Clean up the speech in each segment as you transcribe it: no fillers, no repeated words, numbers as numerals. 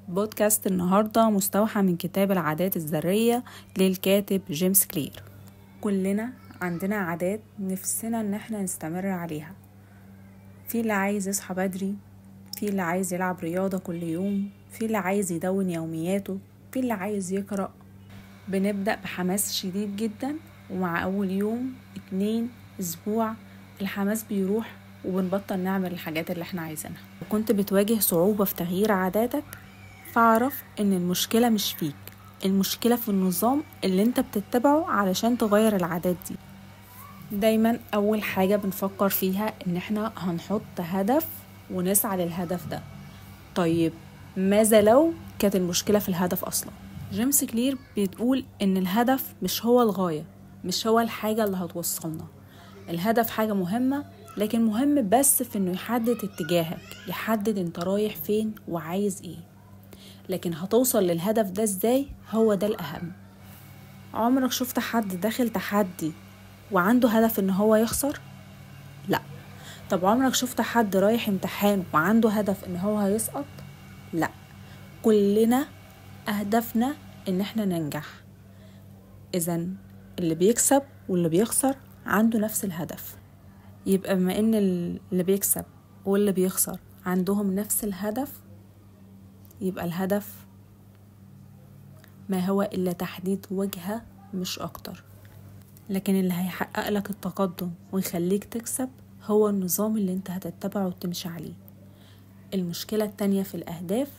بودكاست النهاردة مستوحى من كتاب العادات الذرية للكاتب جيمس كلير. كلنا عندنا عادات نفسنا ان احنا نستمر عليها. في اللي عايز يصحى بدري، في اللي عايز يلعب رياضة كل يوم، في اللي عايز يدون يومياته، في اللي عايز يقرأ. بنبدأ بحماس شديد جدا، ومع أول يوم 2 أسبوع الحماس بيروح وبنبطل نعمل الحاجات اللي احنا عايزينها. وكنت بتواجه صعوبة في تغيير عاداتك، فاعرف ان المشكلة مش فيك، المشكلة في النظام اللي انت بتتبعه علشان تغير العادات دي. دايما اول حاجة بنفكر فيها ان احنا هنحط هدف ونسعى للهدف ده. طيب ماذا لو كانت المشكلة في الهدف اصلا؟ جيمس كلير بتقول ان الهدف مش هو الغاية، مش هو الحاجة اللي هتوصلنا. الهدف حاجة مهمة، لكن مهم بس في انه يحدد اتجاهك، يحدد انت رايح فين وعايز ايه. لكن هتوصل للهدف ده ازاي؟ هو ده الأهم. عمرك شفت حد داخل تحدي وعنده هدف ان هو يخسر؟ لا. طب عمرك شفت حد رايح امتحان وعنده هدف ان هو هيسقط؟ لا. كلنا أهدافنا ان احنا ننجح. إذن اللي بيكسب واللي بيخسر عنده نفس الهدف. يبقى بما ان اللي بيكسب واللي بيخسر عندهم نفس الهدف، يبقى الهدف ما هو إلا تحديد وجهة مش أكتر. لكن اللي هيحقق لك التقدم ويخليك تكسب هو النظام اللي انت هتتبعه وتمشي عليه. المشكلة التانية في الأهداف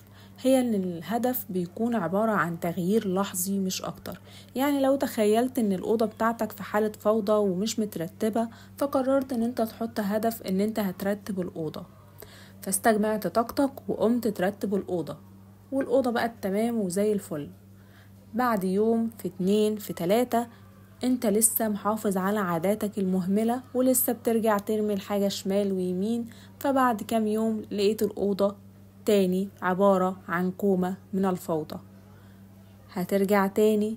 هي ان الهدف بيكون عبارة عن تغيير لحظي مش أكتر. يعني لو تخيلت ان الأوضة بتاعتك في حالة فوضى ومش مترتبة، فقررت ان انت تحط هدف ان انت هترتب الأوضة، فاستجمعت طاقتك وقمت ترتب الأوضة، والأوضة بقت تمام وزي الفل. بعد يوم، في 2، في 3، انت لسه محافظ على عاداتك المهملة ولسه بترجع ترمي الحاجة شمال ويمين. فبعد كام يوم لقيت الأوضة تاني عبارة عن كومة من الفوضى. هترجع تاني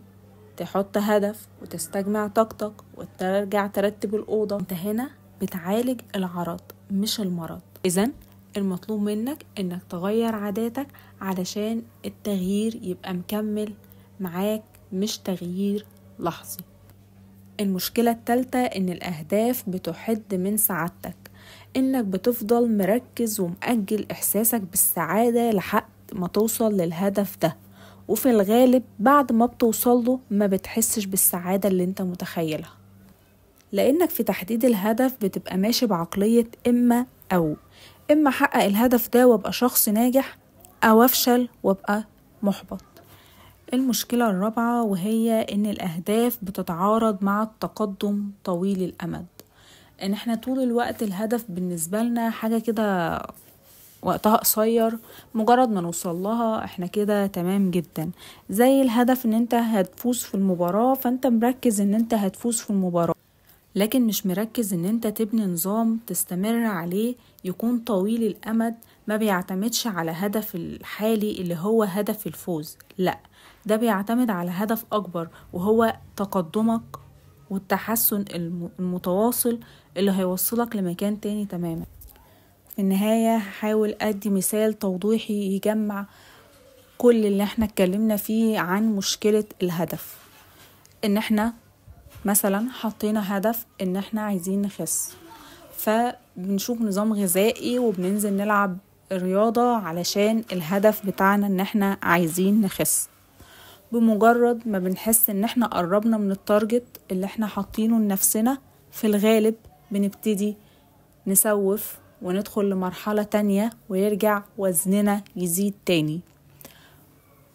تحط هدف وتستجمع طاقتك وترجع ترتب الأوضة. انت هنا بتعالج العرض مش المرض. إذن المطلوب منك انك تغير عاداتك علشان التغيير يبقى مكمل معاك، مش تغيير لحظي. المشكلة التالتة ان الاهداف بتحد من سعادتك، انك بتفضل مركز ومأجل احساسك بالسعادة لحد ما توصل للهدف ده، وفي الغالب بعد ما بتوصله ما بتحسش بالسعادة اللي انت متخيلها، لانك في تحديد الهدف بتبقى ماشي بعقلية اما احقق الهدف ده وابقى شخص ناجح، او افشل وابقى محبط. المشكلة الرابعة وهي ان الاهداف بتتعارض مع التقدم طويل الامد، ان احنا طول الوقت الهدف بالنسبة لنا حاجة كده وقتها قصير، مجرد ما نوصل لها احنا كده تمام جدا. زي الهدف ان انت هتفوز في المباراة، فانت مركز ان انت هتفوز في المباراة، لكن مش مركز ان انت تبني نظام تستمر عليه يكون طويل الامد، ما بيعتمدش على هدف الحالي اللي هو هدف الفوز. لا، ده بيعتمد على هدف اكبر وهو تقدمك والتحسن المتواصل اللي هيوصلك لمكان تاني تماما. في النهاية هحاول ادي مثال توضيحي يجمع كل اللي احنا اتكلمنا فيه عن مشكلة الهدف. ان احنا مثلا حطينا هدف ان احنا عايزين نخس، فبنشوف نظام غذائي وبننزل نلعب رياضة علشان الهدف بتاعنا ان احنا عايزين نخس. بمجرد ما بنحس ان احنا قربنا من التارجت اللي احنا حاطينه لنفسنا، في الغالب بنبتدي نسوف وندخل لمرحلة تانية ويرجع وزننا يزيد تاني.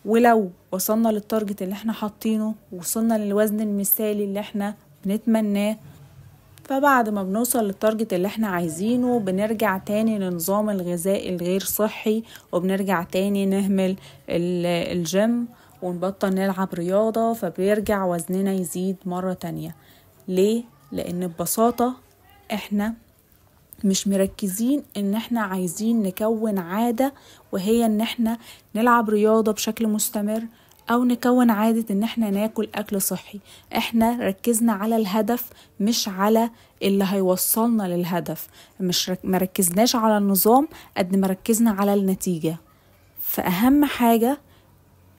ولو وصلنا للتارجت اللي احنا حاطينه وصلنا للوزن المثالي اللي احنا بنتمناه، فبعد ما بنوصل للتارجت اللي احنا عايزينه بنرجع تاني لنظام الغذاء الغير صحي، وبنرجع تاني نهمل الجيم ونبطل نلعب رياضة، فبيرجع وزننا يزيد مرة تانية. ليه؟ لان ببساطة احنا مش مركزين ان احنا عايزين نكون عادة، وهي ان احنا نلعب رياضة بشكل مستمر، او نكون عادة ان احنا ناكل اكل صحي. احنا ركزنا على الهدف مش على اللي هيوصلنا للهدف، مش مركزناش على النظام قد ما ركزنا على النتيجة. فأهم حاجة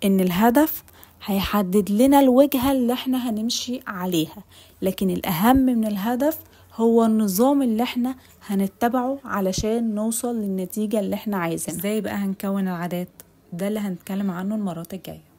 إن الهدف هيحدد لنا الوجهة اللي احنا هنمشي عليها، لكن الأهم من الهدف هو النظام اللي احنا هنتبعه علشان نوصل للنتيجة اللي احنا عايزينها. ازاي بقى هنكون العادات؟ ده اللي هنتكلم عنه المرات الجاية.